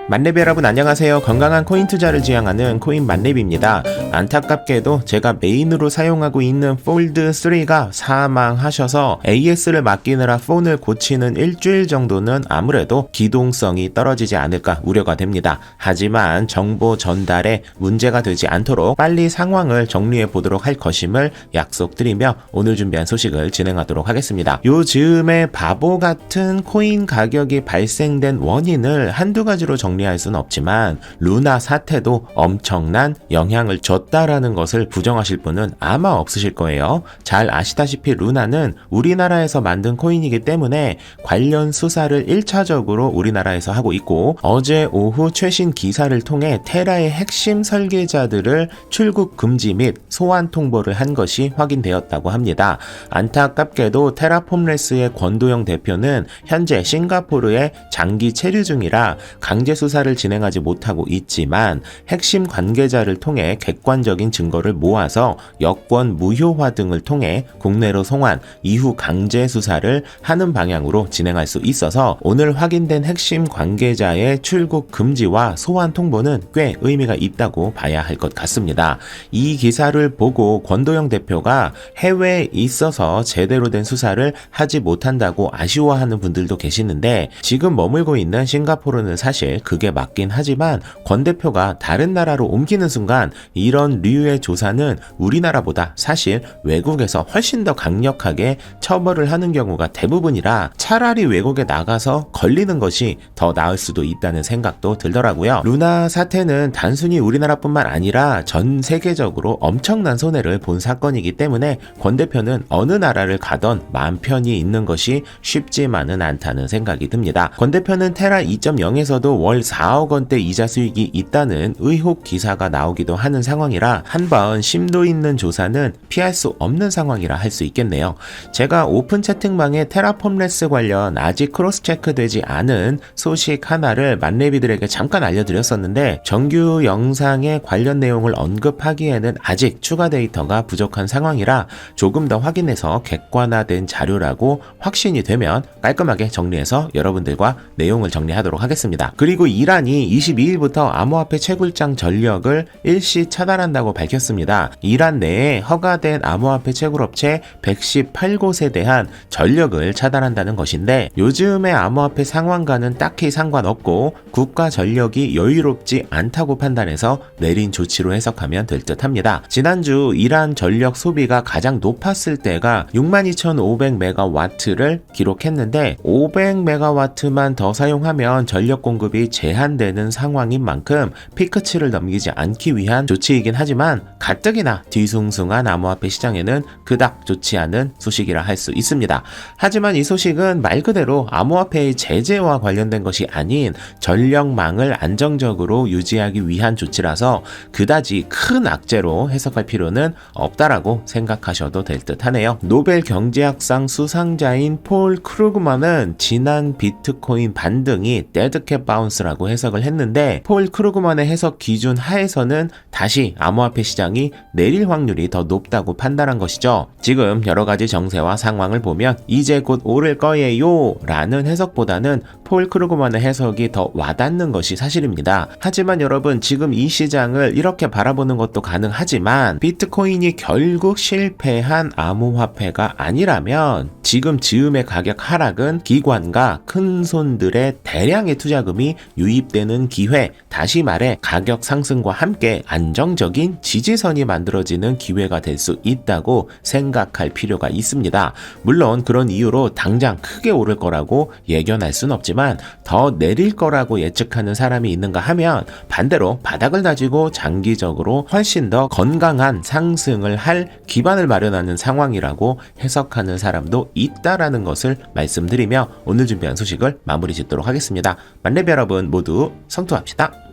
만렙 여러분 안녕하세요. 건강한 코인 투자를 지향하는 코인 만렙입니다. 안타깝게도 제가 메인으로 사용하고 있는 폴드3가 사망하셔서 AS를 맡기느라 폰을 고치는 일주일 정도는 아무래도 기동성이 떨어지지 않을까 우려가 됩니다. 하지만 정보 전달에 문제가 되지 않도록 빨리 상황을 정리해 보도록 할 것임을 약속드리며 오늘 준비한 소식을 진행하도록 하겠습니다. 요즘에 바보 같은 코인 가격이 발생된 원인을 한두 가지로 정리할 수는 없지만 루나 사태도 엄청난 영향을 줬다라는 것을 부정하실 분은 아마 없으실 거예요. 잘 아시다시피 루나는 우리나라에서 만든 코인이기 때문에 관련 수사를 1차적으로 우리나라에서 하고 있고 어제 오후 최신 기사를 통해 테라의 핵심 설계자들을 출국 금지 및 소환 통보를 한 것이 확인되었다고 합니다. 안타깝게도 테라폼레스의 권도영 대표는 현재 싱가포르에 장기 체류 중이라 강제 수사를 진행하지 못하고 있지만 핵심 관계자를 통해 객관적인 증거를 모아서 여권 무효화 등을 통해 국내로 송환, 이후 강제 수사를 하는 방향으로 진행할 수 있어서 오늘 확인된 핵심 관계자의 출국 금지와 소환 통보는 꽤 의미가 있다고 봐야 할 것 같습니다. 이 기사를 보고 권도영 대표가 해외에 있어서 제대로 된 수사를 하지 못한다고 아쉬워하는 분들도 계시는데 지금 머물고 있는 싱가포르는 사실 그게 맞긴 하지만 권 대표가 다른 나라로 옮기는 순간 이런 류의 조사는 우리나라보다 사실 외국에서 훨씬 더 강력하게 처벌을 하는 경우가 대부분이라 차라리 외국에 나가서 걸리는 것이 더 나을 수도 있다는 생각도 들더라고요. 루나 사태는 단순히 우리나라뿐만 아니라 전 세계적으로 엄청난 손해를 본 사건이기 때문에 권 대표는 어느 나라를 가던 마음 편히 있는 것이 쉽지만은 않다는 생각이 듭니다. 권 대표는 테라 2.0에서도 월 4억 원대 이자 수익이 있다는 의혹 기사가 나오기도 하는 상황이라 한번 심도 있는 조사는 피할 수 없는 상황이라 할 수 있겠네요. 제가 오픈 채팅방에 테라폼레스 관련 아직 크로스 체크되지 않은 소식 하나를 만렙이들에게 잠깐 알려드렸었는데 정규 영상에 관련 내용을 언급하기에는 아직 추가 데이터가 부족한 상황이라 조금 더 확인해서 객관화된 자료라고 확신이 되면 깔끔하게 정리해서 여러분들과 내용을 정리하도록 하겠습니다. 그리고 이란이 22일부터 암호화폐 채굴장 전력을 일시 차단한다고 밝혔습니다. 이란 내에 허가된 암호화폐 채굴업체 118곳에 대한 전력을 차단한다는 것인데 요즘의 암호화폐 상황과는 딱히 상관없고 국가 전력이 여유롭지 않다고 판단해서 내린 조치로 해석하면 될 듯합니다. 지난주 이란 전력 소비가 가장 높았을 때가 62,500메가와트를 기록했는데 500메가와트만 더 사용하면 전력 공급이 제한되는 상황인 만큼 피크치를 넘기지 않기 위한 조치이긴 하지만 가뜩이나 뒤숭숭한 암호화폐 시장에는 그닥 좋지 않은 소식이라 할 수 있습니다. 하지만 이 소식은 말 그대로 암호화폐의 제재와 관련된 것이 아닌 전력망을 안정적으로 유지하기 위한 조치라서 그다지 큰 악재로 해석할 필요는 없다라고 생각하셔도 될 듯하네요. 노벨 경제학상 수상자인 폴 크루그만은 지난 비트코인 반등이 데드캣 바운스라고 해석을 했는데 폴 크루그만의 해석 기준 하에서는 다시 암호화폐 시장이 내릴 확률이 더 높다고 판단한 것이죠. 지금 여러가지 정세와 상황을 보면 이제 곧 오를 거예요 라는 해석보다는 폴 크루그만의 해석이 더 와닿는 것이 사실입니다. 하지만 여러분 지금 이 시장을 이렇게 바라보는 것도 가능하지만 비트코인이 결국 실패한 암호화폐가 아니라면 지금 즈음의 가격 하락은 기관과 큰 손들의 대량의 투자금이 유입되는 기회, 다시 말해 가격 상승과 함께 안정적인 지지선이 만들어지는 기회가 될 수 있다고 생각할 필요가 있습니다. 물론 그런 이유로 당장 크게 오를 거라고 예견할 순 없지만 더 내릴 거라고 예측하는 사람이 있는가 하면 반대로 바닥을 다지고 장기적으로 훨씬 더 건강한 상승을 할 기반을 마련하는 상황이라고 해석하는 사람도 있다라는 것을 말씀드리며 오늘 준비한 소식을 마무리 짓도록 하겠습니다. 만렙 여러분 모두 성투합시다.